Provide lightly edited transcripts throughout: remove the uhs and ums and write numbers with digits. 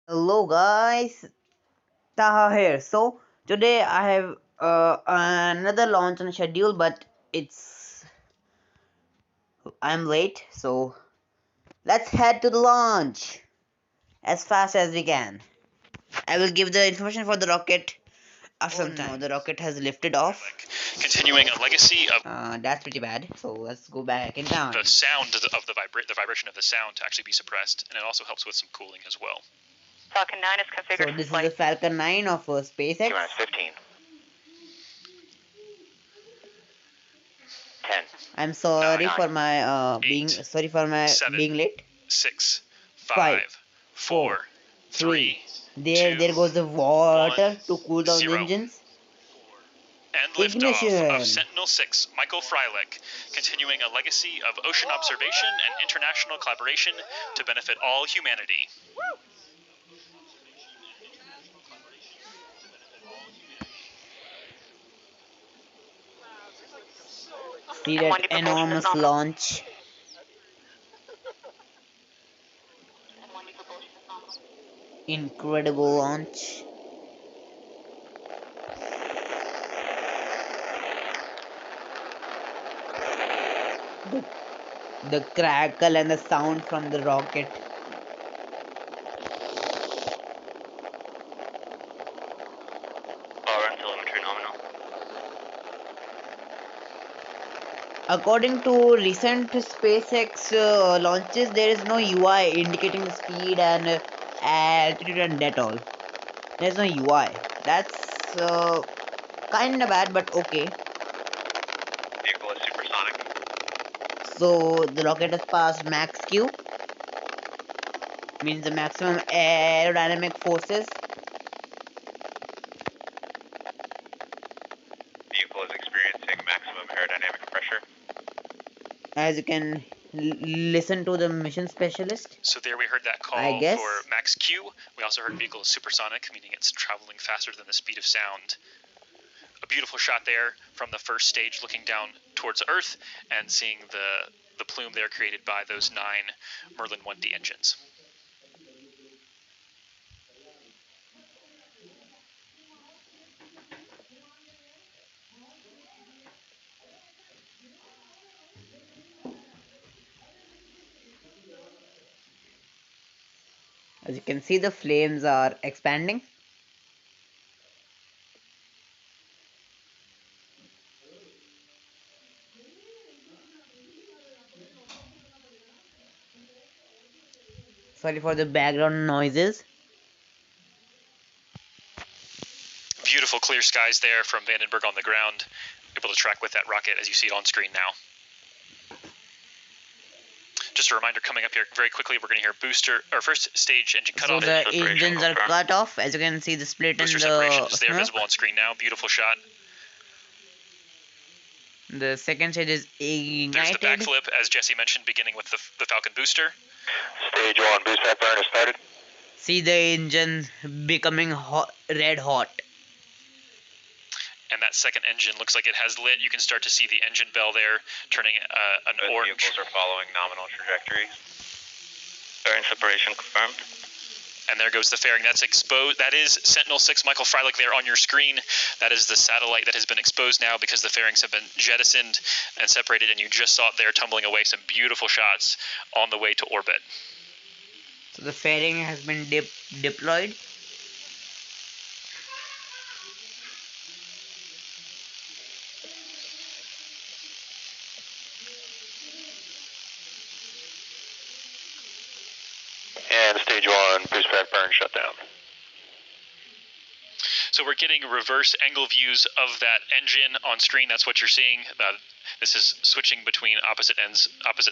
Hello guys, Taha here. So today I have another launch on schedule, but I'm late. So let's head to the launch as fast as we can. I will give the information for the rocket after some time. No, the rocket has lifted off. Continuing a legacy of That's pretty bad. So let's go back in time. the sound of the vibration of the sound to actually be suppressed, and it also helps with some cooling as well. Falcon 9 is configured So this is the Falcon 9 of SpaceX. 15. 10. I'm sorry Nine, for my seven, being late. 6, Five, 5, 4, 3, There goes the water 1, to cool down 0. the engines. And liftoff Ignition. of Sentinel-6 Michael Freilich, continuing a legacy of ocean observation and international collaboration to benefit all humanity. See that enormous launch. Incredible launch. The crackle and the sound from the rocket. Power and telemetry nominal. According to recent SpaceX launches, there is no UI indicating the speed and altitude and that all. There's no UI. That's kinda bad, but okay. Vehicle is supersonic. So the rocket has passed max Q, means the maximum aerodynamic forces. Vehicle is experiencing maximum aerodynamic pressure. As you can listen to the mission specialist. So there we heard that call I guess. for max Q. We also heard vehicle is supersonic, meaning it's traveling faster than the speed of sound. A beautiful shot there from the first stage looking down towards Earth and seeing the plume there created by those 9 Merlin 1D engines. As you can see, the flames are expanding. Sorry for the background noises. Beautiful clear skies there from Vandenberg on the ground. Able to track with that rocket as you see it on screen now. Just a reminder coming up here very quickly, we're going to hear booster or first stage engine cutoff. So the engines are cut off. As you can see, the split Booster in separation is there the visible on screen now. Beautiful shot. The second stage is ignited. There's the backflip, as Jesse mentioned, beginning with the Falcon booster. Stage 1 boost pack burn is started. See the engine becoming red hot. And that second engine looks like it has lit. You can start to see the engine bell there turning an Both orange. vehicles are following nominal trajectory. Fairing separation confirmed. And there goes the fairing. That's exposed. That is Sentinel-6 Michael Freilich there on your screen. That is the satellite that has been exposed now because the fairings have been jettisoned and separated, and you just saw it there tumbling away. Some beautiful shots on the way to orbit. So the fairing has been deployed. And stage 1 boost pack burn shut down. So we're getting reverse angle views of that engine on screen. That's what you're seeing. This is switching between opposite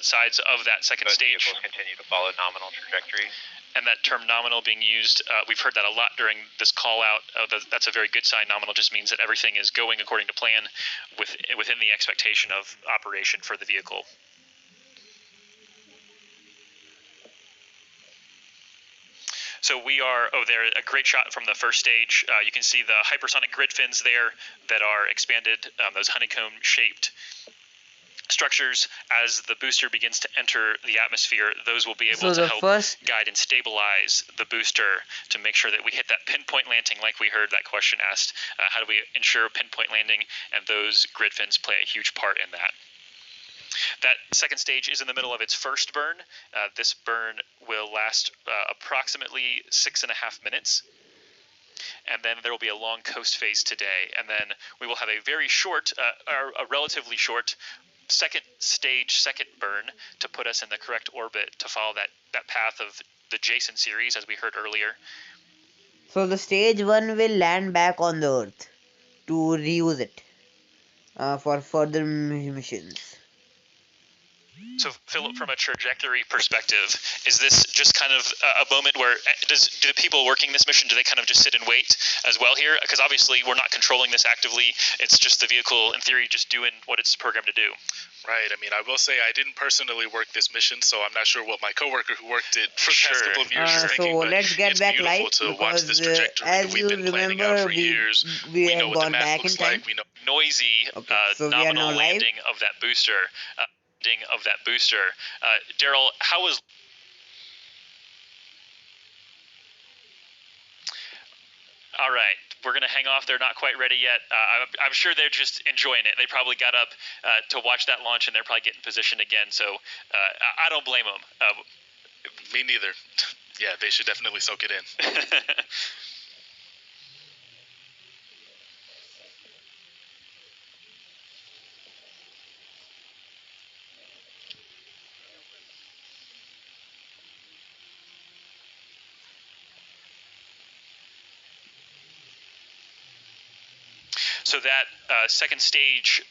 sides of that second Both stage. vehicles continue to follow nominal trajectory. And that term nominal being used, we've heard that a lot during this call out. That's a very good sign. Nominal just means that everything is going according to plan within the expectation of operation for the vehicle. So we are, there, a great shot from the first stage. You can see the hypersonic grid fins there that are expanded, those honeycomb shaped structures as the booster begins to enter the atmosphere. Those will be able So to the help first guide and stabilize the booster to make sure that we hit that pinpoint landing like we heard that question asked. How do we ensure pinpoint landing? And those grid fins play a huge part in that. That second stage is in the middle of its first burn. This burn will last approximately 6.5 minutes. And then there will be a long coast phase today. And then we will have a very short, or a relatively short, second stage, second burn to put us in the correct orbit to follow that path of the Jason series, as we heard earlier. So the stage 1 will land back on the Earth to reuse it for further missions. So, Philip, from a trajectory perspective, is this just kind of a moment where do the people working this mission, do they kind of just sit and wait as well here? Because obviously we're not controlling this actively. It's just the vehicle, in theory, just doing what it's programmed to do. Right. I mean, I will say I didn't personally work this mission, so I'm not sure what my coworker who worked it for the past couple of years is thinking. So but let's get it's back beautiful live to watch this because trajectory as that we've you been planning out remember, for years. we know have what the gone map back in looks time. like. We know. Noisy, Okay, so we are now nominal live. landing of that booster. Daryl, how was... All right, we're going to hang off. They're not quite ready yet. I'm sure they're just enjoying it. They probably got up to watch that launch, and they're probably getting positioned again. So I don't blame them. Me neither. Yeah, they should definitely soak it in. So that second stage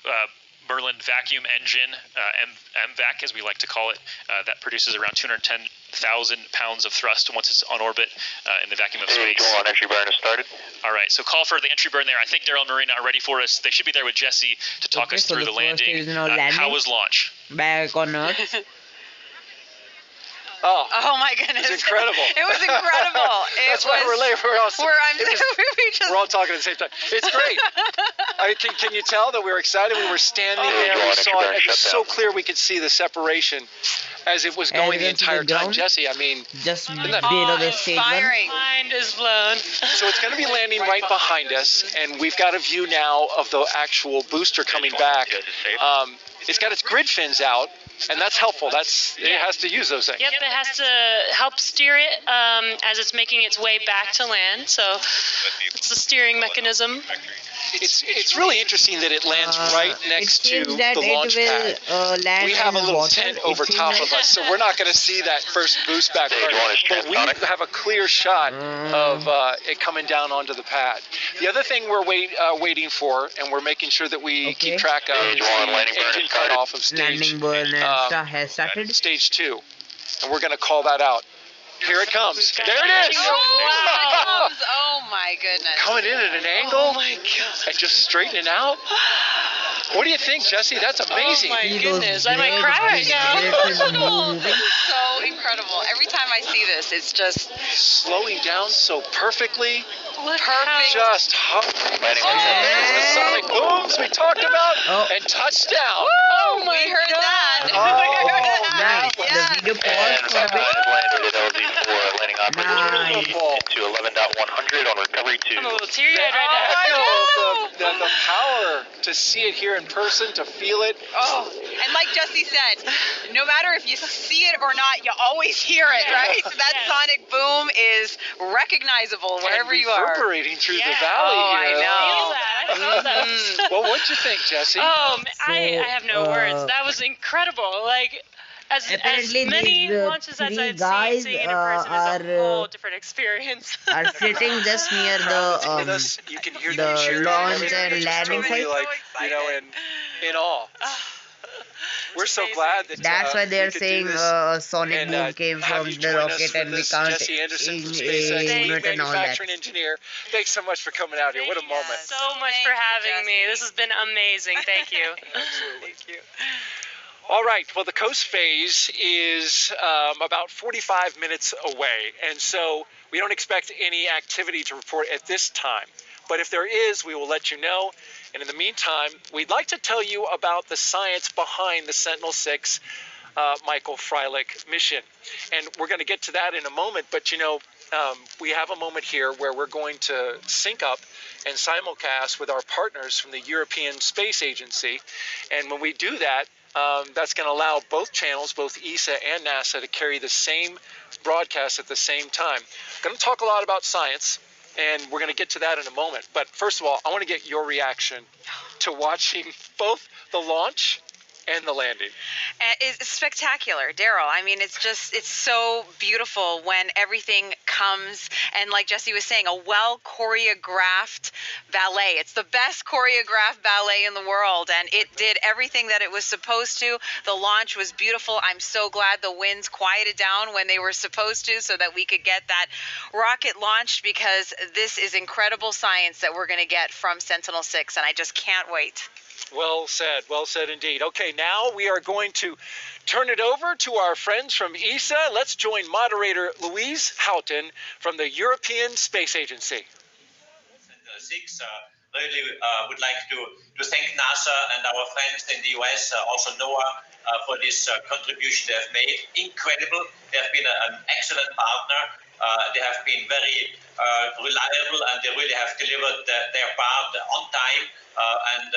Merlin vacuum engine, MVAC as we like to call it, that produces around 210,000 pounds of thrust once it's on orbit in the vacuum of space. On entry burn has started. All right, so call for the entry burn there. I think Daryl and Marina are ready for us. They should be there with Jesse to talk us through the landing. How was launch? Back on Earth. Oh my goodness! It's incredible. It was incredible. That's why we're late. We're all talking at the same time. It's great. Can you tell that we were excited? We were standing there. We saw it. It was so clear we could see the separation as it was going the entire time. Jesse, I mean, just below the stage 1. Mind is blown. So it's going to be landing right behind us, and we've got a view now of the actual booster coming back. It's got its grid fins out. And that's helpful. It has to use those things. Yep, it has to help steer it as it's making its way back to land. So it's the steering mechanism. It's really interesting that it lands right next to the launch pad. Land we have a little water. tent over top of us, so we're not going to see that first boost back there. But we have a clear shot of it coming down onto the pad. The other thing we're waiting for, and we're making sure that we keep track of, is the engine cut off of landing burn has started. stage 2, and we're going to call that out. Here it comes. There it is. Oh, oh my goodness. Coming in at an angle. Oh my God. And just straightening out. What do you think, Jesse? That's amazing. Oh my goodness. I might cry right now. So incredible. Every time I see this, it's just slowing down so perfectly. Perfect. Just hovering. There's the sonic booms we talked about. And touchdown. Oh my we heard that. Nice. The video paused for a bit. Landed at LZ4, landing operations to 11.100 on recovery 2. I'm a little teary-eyed right now. The power to see it here in person, to feel it. Oh, and like Jesse said, no matter if you see it or not, you always hear it, right? So that sonic boom is recognizable wherever you are. Reverberating through the valley here. I know. Well, what'd you think, Jesse? I have no words. That was incredible. Like, as many launches as I've seen, seeing it in person is a whole different experience. Are sitting just near the you can hear the launch and landing site. Like, in awe. We're so glad that that's why they're saying sonic boom came from the rocket and we can't Jesse Anderson from ignore SpaceX, and all that. manufacturing engineer. Thanks so much for coming out here. What a moment. So much for having me. This has been amazing. Thank you. Absolutely. Thank you. All right, well, the coast phase is about 45 minutes away, and so we don't expect any activity to report at this time. But if there is, we will let you know. And in the meantime, we'd like to tell you about the science behind the Sentinel-6 Michael Freilich mission. And we're going to get to that in a moment. But, we have a moment here where we're going to sync up and simulcast with our partners from the European Space Agency. And when we do that, that's going to allow both channels, both ESA and NASA, to carry the same broadcast at the same time. Going to talk a lot about science, and we're going to get to that in a moment. But first of all, I want to get your reaction to watching both the launch and the landing. It's spectacular, Daryl. I mean, it's so beautiful when everything comes, and like Jesse was saying, a well choreographed ballet. It's the best choreographed ballet in the world, and it did everything that it was supposed to. The launch was beautiful. I'm so glad the winds quieted down when they were supposed to, so that we could get that rocket launched, because this is incredible science that we're going to get from Sentinel-6, and I just can't wait. Well said indeed. Okay, now we are going to turn it over to our friends from ESA. Let's join moderator Louise Houghton from the European Space Agency. Six, really would like to thank NASA and our friends in the US, also NOAA, for this contribution they have made. Incredible. They have been an excellent partner. They have been very reliable, and they really have delivered their part on time. And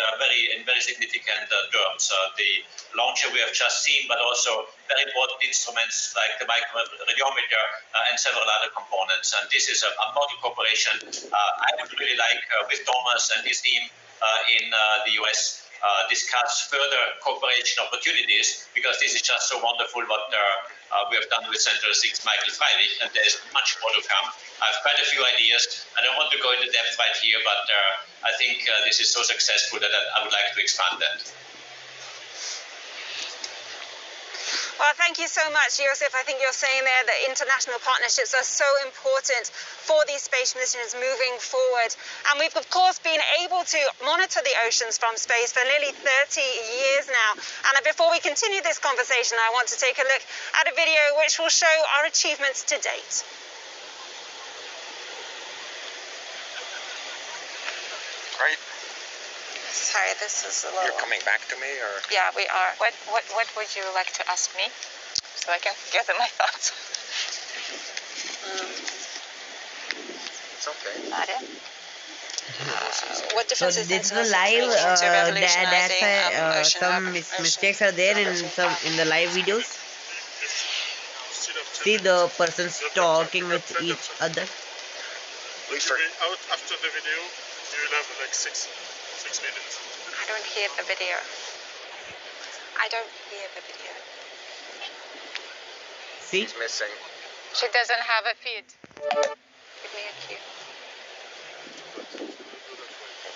in very significant terms. The launcher we have just seen, but also very important instruments like the microradiometer and several other components. And this is a model cooperation I would really like with Thomas and his team in the US discuss further cooperation opportunities, because this is just so wonderful what we have done with Sentinel-6 Michael Freilich, and there's much more to come. I have quite a few ideas. I don't want to go into depth right here, but I think this is so successful that I would like to expand that. Well, thank you so much, Josef. I think you're saying there that international partnerships are so important for these space missions moving forward. And we've, of course, been able to monitor the oceans from space for nearly 30 years now. And before we continue this conversation, I want to take a look at a video which will show our achievements to date. Right. Sorry, this is a little... You're coming back to me, or...? Yeah, we are. What would you like to ask me, so I can gather my thoughts? It's okay. Not it? What difference So is this is Sentinel-6 live. making to revolutionizing That's ocean some mistakes are there in the live videos. See the persons talking with each other. After the video, you will have like 6 minutes. I don't hear the video. See? She's missing. She doesn't have a feed. Give me a cue.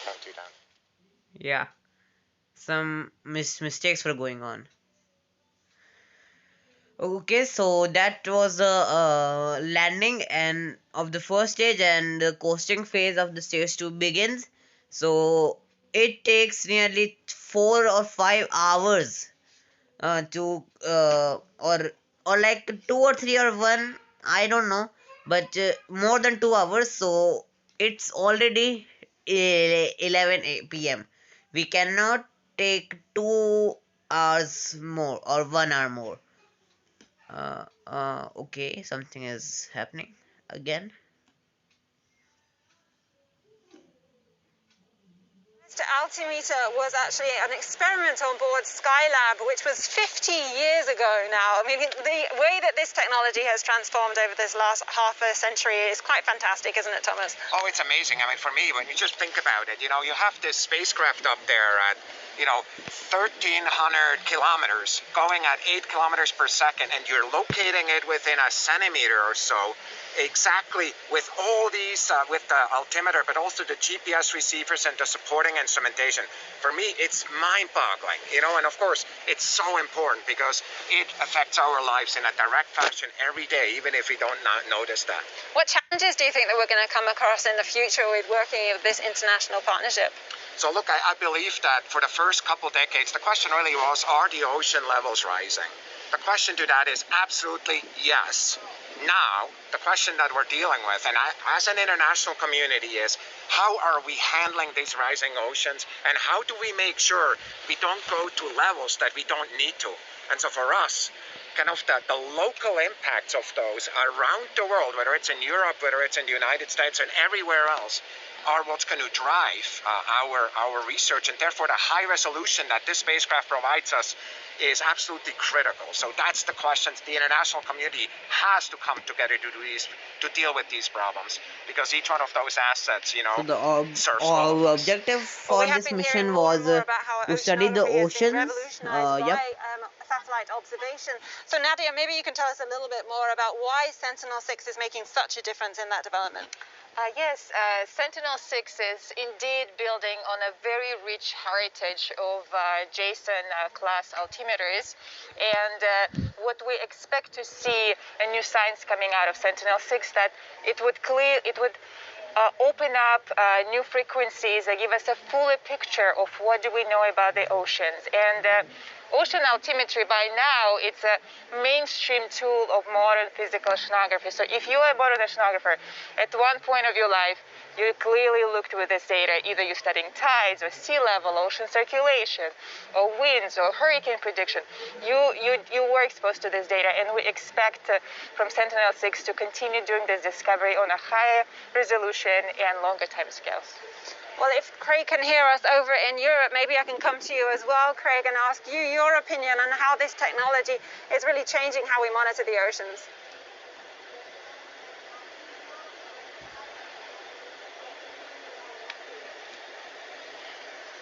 Count you down. Yeah, some mistakes were going on. Okay, so that was the landing and of the first stage, and the coasting phase of the stage 2 begins. So it takes nearly 4 or 5 hours to or like 2 or 3 or 1, I don't know, but more than 2 hours. So it's already 11 p.m. We cannot take 2 hours more or 1 hour more. Okay, something is happening again. Altimeter was actually an experiment on board Skylab, which was 50 years ago now. I mean, the way that this technology has transformed over this last half a century is quite fantastic, isn't it, Thomas? Oh, it's amazing. I mean, for me, when you just think about it, you have this spacecraft up there at, 1,300 kilometers, going at 8 kilometers per second, and you're locating it within a centimeter or so, exactly with all these, with the altimeter, but also the GPS receivers and the supporting instrumentation. For me, it's mind-boggling, and of course, it's so important because it affects our lives in a direct fashion every day, even if we don't notice that. What challenges do you think that we're going to come across in the future with working with this international partnership? So look, I believe that for the first couple decades, the question really was, are the ocean levels rising? The question to that is absolutely yes. Now, the question that we're dealing with, and as an international community, is how are we handling these rising oceans, and how do we make sure we don't go to levels that we don't need to? And so for us, kind of the local impacts of those around the world, whether it's in Europe, whether it's in the United States, and everywhere else, are what's going to drive our research, and therefore the high resolution that this spacecraft provides us is absolutely critical. So that's the questions the international community has to come together to deal with these problems, because each one of those assets, you know, So serves all of us. objective for this mission was to study the oceans. Satellite observation. So Nadia, maybe you can tell us a little bit more about why Sentinel-6 is making such a difference in that development. Yes, Sentinel-6 is indeed building on a very rich heritage of JSON-class altimeters, and what we expect to see a new science coming out of Sentinel-6, that it would open up new frequencies and give us a fuller picture of what do we know about the oceans. And ocean altimetry, by now, it's a mainstream tool of modern physical oceanography. So if you are a modern oceanographer, at one point of your life, you clearly looked with this data. Either you're studying tides or sea level, ocean circulation, or winds, or hurricane prediction. You were exposed to this data, and we expect from Sentinel-6 to continue doing this discovery on a higher resolution and longer timescales. Well, if Craig can hear us over in Europe, maybe I can come to you as well, Craig, and ask you your opinion on how this technology is really changing how we monitor the oceans.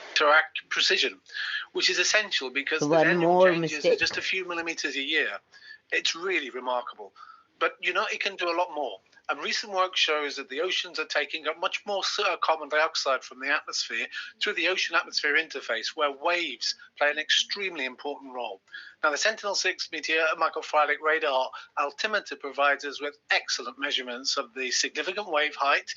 Interact precision, which is essential because the One annual more changes mistake. are just a few millimeters a year. It's really remarkable. But you know, it can do a lot more. And recent work shows that the oceans are taking up much more carbon dioxide from the atmosphere through the ocean-atmosphere interface, where waves play an extremely important role. Now, the Sentinel-6 Meteor Microfreilich radar altimeter provides us with excellent measurements of the significant wave height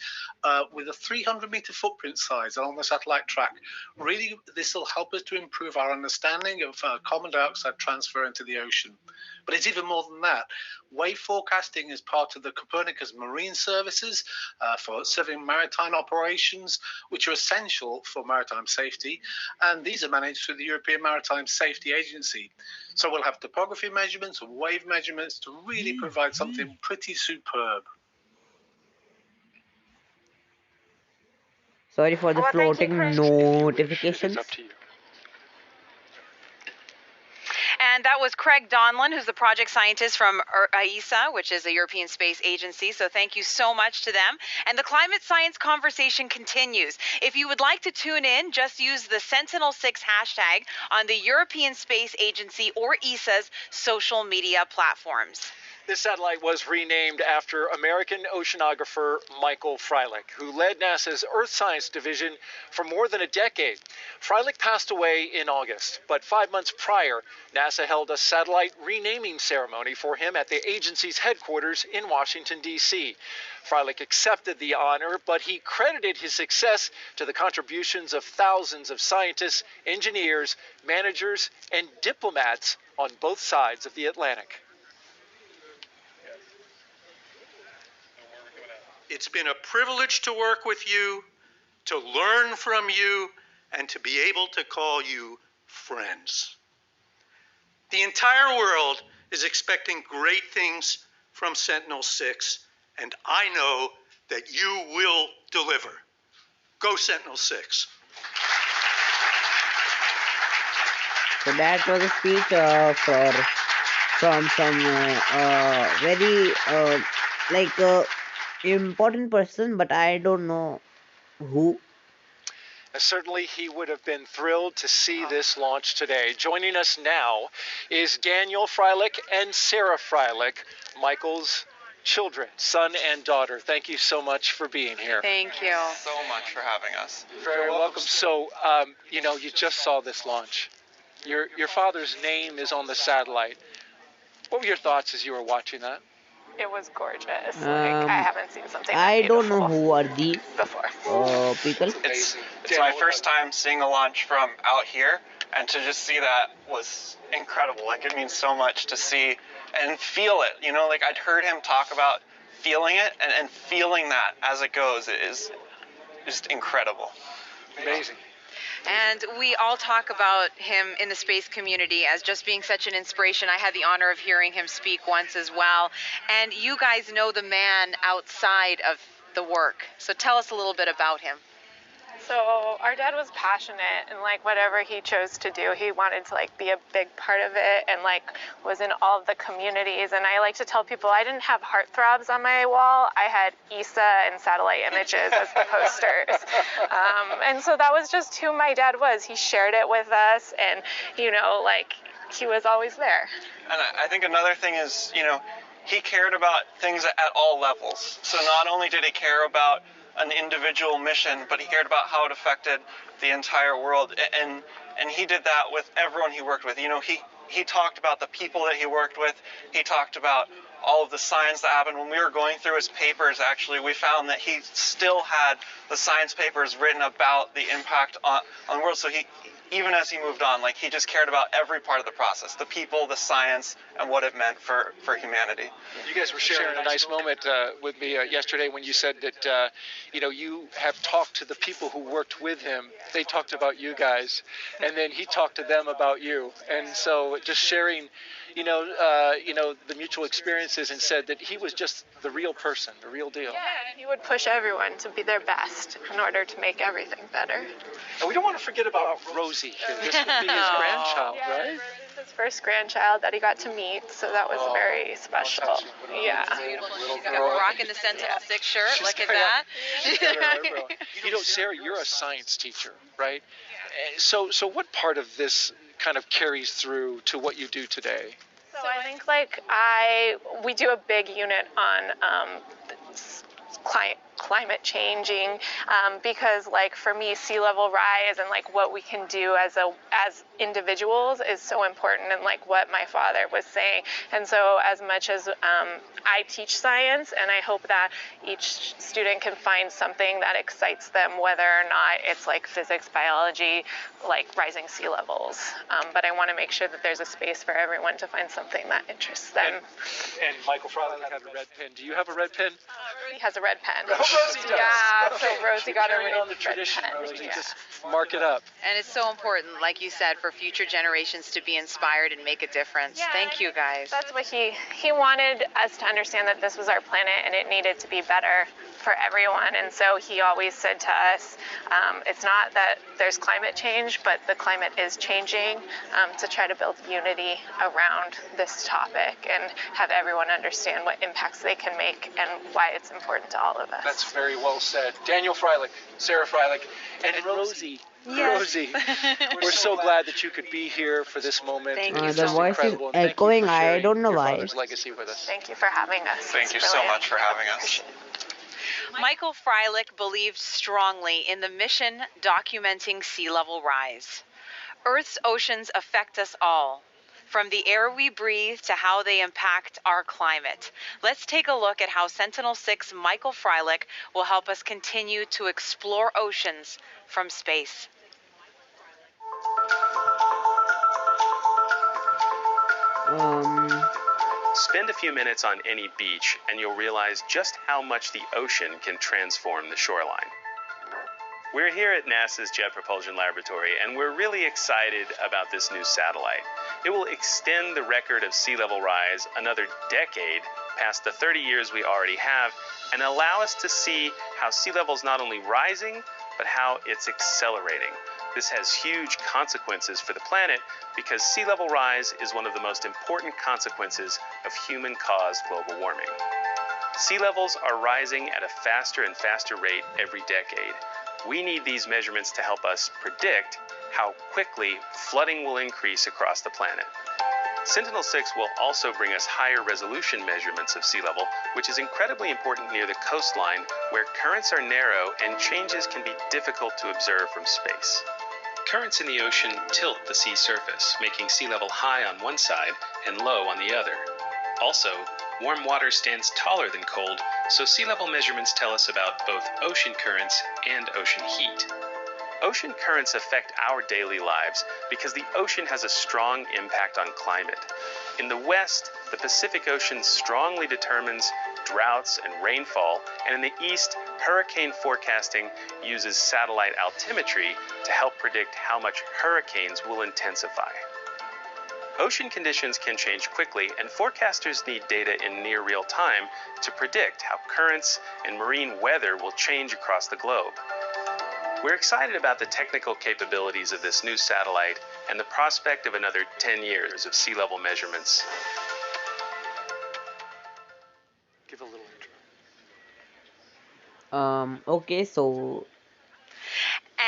with a 300-meter footprint size along the satellite track. Really, this will help us to improve our understanding of carbon dioxide transfer into the ocean. But it's even more than that. Wave forecasting is part of the Copernicus Marine Services for serving maritime operations, which are essential for maritime safety. And these are managed through the European Maritime Safety Agency. So we'll have topography measurements and wave measurements to really provide something pretty superb. Sorry for the floating notifications. It's up to you. And that was Craig Donlan, who's the project scientist from ESA, which is the European Space Agency. So thank you so much to them. And the climate science conversation continues. If you would like to tune in, just use the Sentinel-6 hashtag on the European Space Agency or ESA's social media platforms. This satellite was renamed after American oceanographer Michael Freilich, who led NASA's Earth Science Division for more than a decade. Freilich passed away in August, but 5 months prior, NASA held a satellite renaming ceremony for him at the agency's headquarters in Washington, D.C. Freilich accepted the honor, but he credited his success to the contributions of thousands of scientists, engineers, managers, and diplomats on both sides of the Atlantic. It's been a privilege to work with you, to learn from you, and to be able to call you friends. The entire world is expecting great things from Sentinel-6, and I know that you will deliver. Go Sentinel-6. So that was a speech from some very important person, but I don't know who. Certainly, he would have been thrilled to see this launch today. Joining us now is Daniel Freilich and Sarah Freilich, Michael's children, son and daughter. Thank you so much for being here. Thank you so much for having us. Very welcome. So, you know, you just saw this launch. Your father's name is on the satellite. What were your thoughts as you were watching that? It was gorgeous. I haven't seen something I that don't know who are these before. It's people. my first time seeing a launch from out here, And to just see that was incredible. Like, it means so much to see and feel it, you know, like I'd heard him talk about feeling it, and feeling that as it goes is just incredible. Amazing. And we all talk about him in the space community as just being such an inspiration. I had the honor of hearing him speak once as well. And you guys know the man outside of the work. So tell us a little bit about him. So our dad was passionate, and like whatever he chose to do, he wanted to like be a big part of it, and like was in all of the communities. And I like to tell people I didn't have heartthrobs on my wall. I had ESA and satellite images as the posters. And so that was just who my dad was. He shared it with us, and you know, like he was always there. And I think another thing is, you know, he cared about things at all levels. So not only did he care about an individual mission, but he cared about how it affected the entire world, and he did that with everyone he worked with. You know, he talked about the people that he worked with. He talked about all of the science that happened. When we were going through his papers, actually, we found that he still had the science papers written about the impact on the world. So he, even as he moved on, like he just cared about every part of the process, the people, the science, and what it meant for humanity. You guys were sharing a nice moment with me yesterday when you said that, you know, you have talked to the people who worked with him. They talked about you guys, and then he talked to them about you. And so just sharing, you know, the mutual experiences, and said that he was just the real person, the real deal. Yeah, and he would push everyone to be their best in order to make everything better. And we don't want to forget about Rosie here. This would be his grandchild, right? His first grandchild that he got to meet, so that was very special. Yeah. She's got a rocking the Sentinel-6 shirt. Look at that. You know, Sarah, you're a science teacher, right? So what part of this kind of carries through to what you do today? So I think like we do a big unit on climate changing, because like for me, sea level rise and like what we can do as individuals is so important, and like what my father was saying. And so as much as I teach science, and I hope that each student can find something that excites them, whether or not it's like physics, biology, like rising sea levels. But I want to make sure that there's a space for everyone to find something that interests them. And Michael Fryling had a red pen. Do you have a red pen? Rosie has a red pen. Oh, Rosie does. Yeah, Okay. so Rosie got a red on the tradition, pen. Rosie. Yeah. Just mark it up. And it's so important, like you said, for future generations to be inspired and make a difference. Yeah, Thank you, guys. That's what he wanted us to understand, that this was our planet and it needed to be better for everyone. And so he always said to us, it's not that there's climate change, but the climate is changing, to try to build unity around this topic and have everyone understand what impacts they can make and why it's important to all of us. That's very well said. Daniel Freilich, Sarah Freilich, and Rosie. Yes. Rosie, we're so glad that you could be here for this moment. Thank you. It's The just voice is incredible. And thank you echoing. for I sharing don't know your why. father's legacy with us. Thank you for having us. Thank It's you so brilliant. much for having us. Michael Freilich believed strongly in the mission documenting sea level rise. Earth's oceans affect us all, from the air we breathe to how they impact our climate. Let's take a look at how Sentinel-6 Michael Freilich will help us continue to explore oceans from space. Spend a few minutes on any beach and you'll realize just how much the ocean can transform the shoreline. We're here at NASA's Jet Propulsion Laboratory, and we're really excited about this new satellite. It will extend the record of sea level rise another decade past the 30 years we already have, and allow us to see how sea level is not only rising, but how it's accelerating. This has huge consequences for the planet because sea level rise is one of the most important consequences of human-caused global warming. Sea levels are rising at a faster and faster rate every decade. We need these measurements to help us predict how quickly flooding will increase across the planet. Sentinel-6 will also bring us higher resolution measurements of sea level, which is incredibly important near the coastline where currents are narrow and changes can be difficult to observe from space. Currents in the ocean tilt the sea surface, making sea level high on one side and low on the other. Also, warm water stands taller than cold, so sea level measurements tell us about both ocean currents and ocean heat. ocean currents affect our daily lives because the ocean has a strong impact on climate. In the west, the Pacific Ocean strongly determines droughts and rainfall, and in the east, hurricane forecasting uses satellite altimetry to help predict how much hurricanes will intensify. Ocean conditions can change quickly, and forecasters need data in near real time to predict how currents and marine weather will change across the globe. We're excited about the technical capabilities of this new satellite and the prospect of another 10 years of sea level measurements. Give a little intro. Okay, so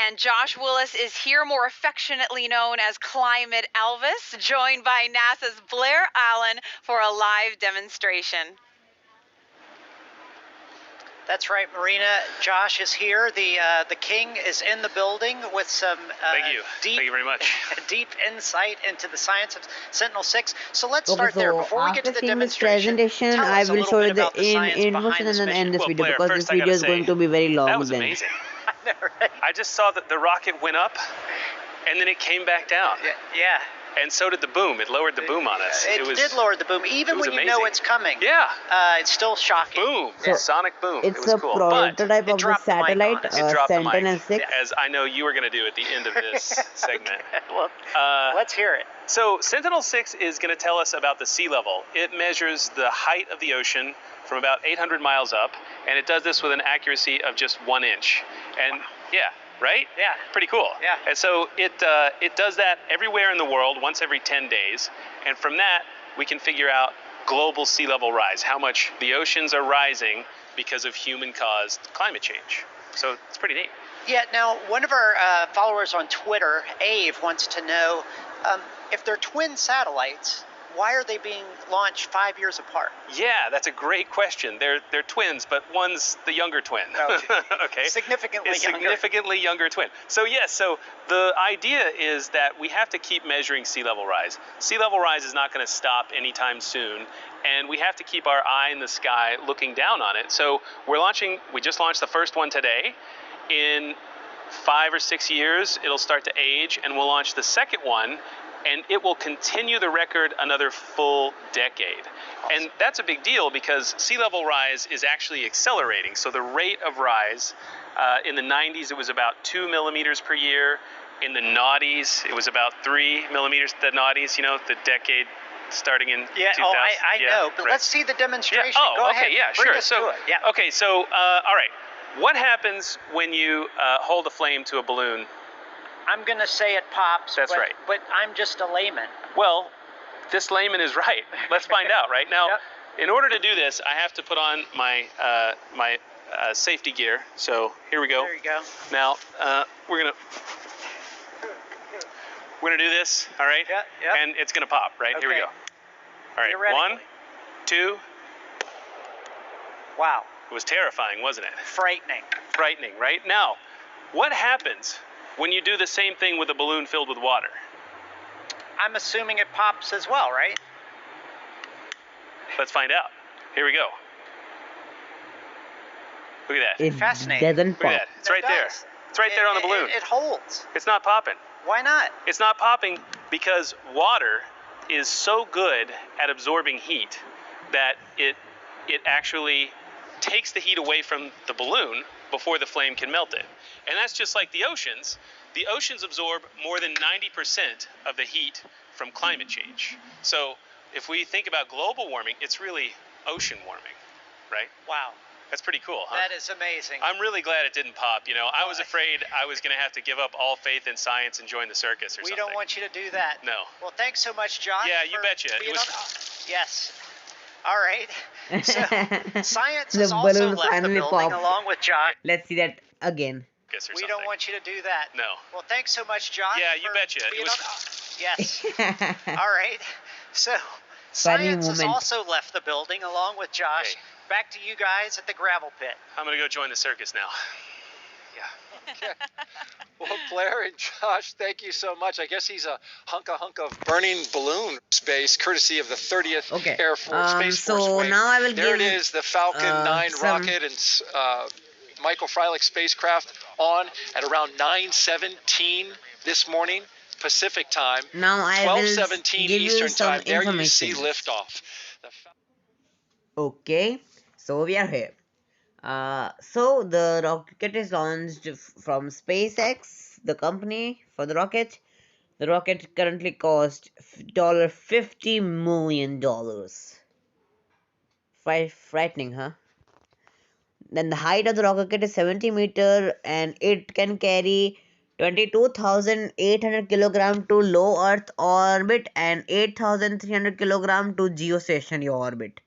And Josh Willis is here, more affectionately known as Climate Elvis, joined by NASA's Blair Allen for a live demonstration. That's right, Marina. Josh is here. The king is in the building with some Thank you very much. deep insight into the science of Sentinel-6. So let's start there. Before we get to after the seeing this demonstration, presentation, tell I us a will little show bit you the about the science information behind and this then mission. end this Well, video Blair, because first this I video gotta is say, going to be very long. That was then. amazing. I just saw that the rocket went up, and then it came back down. Yeah. And so did the boom. It lowered the boom on us. It did lower the boom, even when you know it's coming. Yeah. It's still shocking. Boom. So, sonic boom. It's it was a cool. prototype of the satellite, It dropped the mic, Sentinel-6. as I know you were going to do at the end of this segment. Well, let's hear it. So Sentinel-6 is going to tell us about the sea level. It measures the height of the ocean from about 800 miles up, and it does this with an accuracy of just 1 inch. And yeah, right? Yeah. Pretty cool. Yeah. And so it does that everywhere in the world once every 10 days. And from that, we can figure out global sea level rise, how much the oceans are rising because of human-caused climate change. So it's pretty neat. Yeah, now one of our followers on Twitter, Ave, wants to know if they're twin satellites, why are they being launched 5 years apart? Yeah, that's a great question. They're twins, but one's the younger twin. Okay. Significantly younger twin. So yes, so the idea is that we have to keep measuring sea level rise. Sea level rise is not going to stop anytime soon, and we have to keep our eye in the sky looking down on it. So we just launched the first one today. In 5 or 6 years, it'll start to age, and we'll launch the second one, and it will continue the record another full decade. Awesome. And that's a big deal because sea level rise is actually accelerating. So the rate of rise, in the 90s, it was about 2 millimeters per year. In the noughties, it was about 3 millimeters, the noughties, the decade starting in 2000. I know, but let's see the demonstration. Yeah. Oh, Go okay, ahead. yeah, Bring sure. us to it. Yeah. Okay, so, all right. What happens when you hold a flame to a balloon? I'm going to say it pops. That's right. But I'm just a layman. Well, this layman is right. Let's find out, right? Now, in order to do this, I have to put on my safety gear. So here we go. There you go. Now, we're gonna do this, all right? Yeah. And it's gonna pop, right? Okay. Here we go. All right, 1, 2. Wow. It was terrifying, wasn't it? Frightening, right? Now, what happens when you do the same thing with a balloon filled with water? I'm assuming it pops as well, right? Let's find out. Here we go. Look at that. It fascinating. doesn't Look pop. at that. It's right there. It's right there on the balloon. It holds. It's not popping. Why not? It's not popping because water is so good at absorbing heat that it actually takes the heat away from the balloon before the flame can melt it. And that's just like the oceans. The oceans absorb more than 90% of the heat from climate change. So if we think about global warming, it's really ocean warming, right? Wow. That's pretty cool, huh? That is amazing. I'm really glad it didn't pop. I was afraid I was going to have to give up all faith in science and join the circus or something. We don't want you to do that. No. Well, thanks so much, Josh. Yeah, you betcha. Yes. All right. So, science The has also balloon left the finally building popped. along with Josh. Let's see that again. We don't want you to do that. No. Well, thanks so much, Josh. Yeah, you betcha. Yes. All right. So, Funny science has moment. also left the building along with Josh. Okay. Back to you guys at the gravel pit. I'm going to go join the circus now. Well, Blair and Josh, thank you so much. I guess he's a hunk of burning balloon space, courtesy of the 30th Air Force Space Force so Wing. now I will there give it is, the Falcon 9 some rocket, and Michael Freilich spacecraft on at around 9:17 this morning Pacific time. Now I will 12:17 give you Eastern some time. There you see information. liftoff. Okay, so we are here. So the rocket is launched from SpaceX, the company for the rocket. The rocket currently cost $50 million. Frightening, huh? Then the height of the rocket is 70 meter and it can carry 22,800 kilogram to low Earth orbit and 8,300 kilogram to geostationary orbit.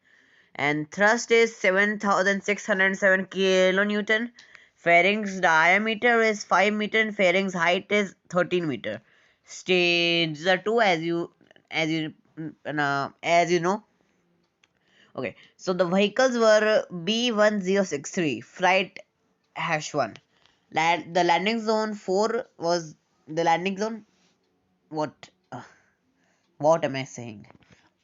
And thrust is 7,607 kilonewton. Fairing's diameter is 5 meter and fairing's height is 13 meter. Stages are two as you know. Okay, so the vehicles were B1063 flight #1. The landing zone 4 was the landing zone. What am I saying?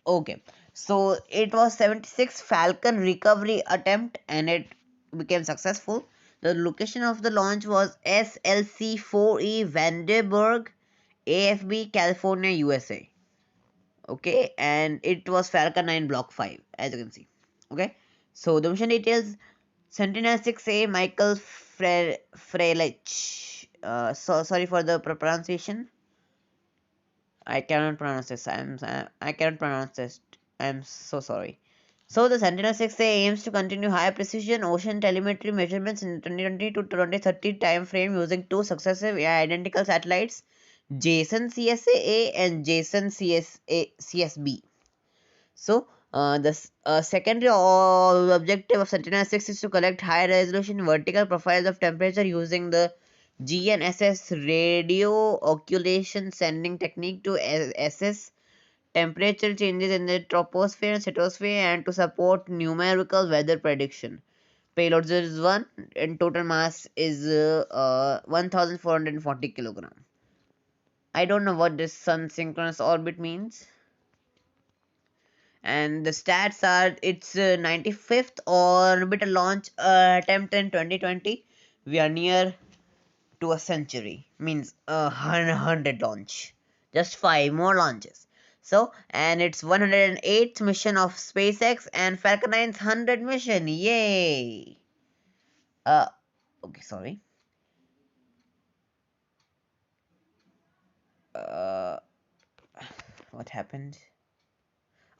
Okay, so it was 76 Falcon recovery attempt and it became successful. The location of the launch was SLC-4E Vandenberg, AFB, California, USA. Okay, and it was Falcon 9 Block 5, as you can see. Okay, so the mission details: Sentinel-6A Michael Freilich. So sorry for the pronunciation. I cannot pronounce this. I cannot pronounce this. I'm so sorry. So the Sentinel-6A aims to continue high precision ocean telemetry measurements in 2020 to 2030 time frame using two successive identical satellites, JSON CSA and JSON CSB. So the secondary objective of Sentinel-6 is to collect high resolution vertical profiles of temperature using the GNSS radio occultation sending technique to assess temperature changes in the troposphere and stratosphere and to support numerical weather prediction. Payload is 1 and total mass is 1440 kilogram. I don't know what this sun synchronous orbit means. And the stats are its 95th orbital launch attempt in 2020. We are near to a century, means 100 launch, just 5 more launches. So, and it's 108th mission of SpaceX and Falcon 9's 100 mission. Yay! Okay, sorry. What happened?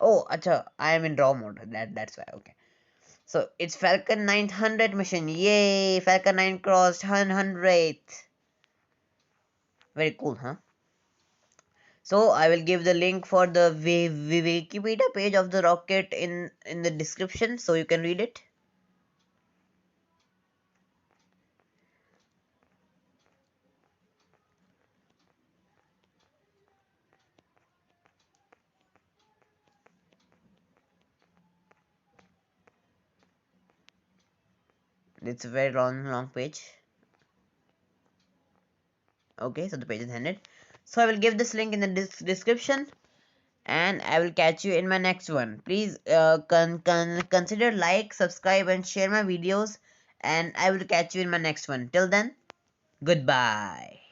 Oh, acha, I am in raw mode. That's why. Okay. So it's Falcon 900 mission. Yay! Falcon 9 crossed 100th. Very cool, huh? So I will give the link for the Wikipedia page of the rocket in the description, so you can read it. It's a very long page. Okay, so the page is ended. So I will give this link in the description, and I will catch you in my next one. Please consider like, subscribe, and share my videos, and I will catch you in my next one. Till then, goodbye.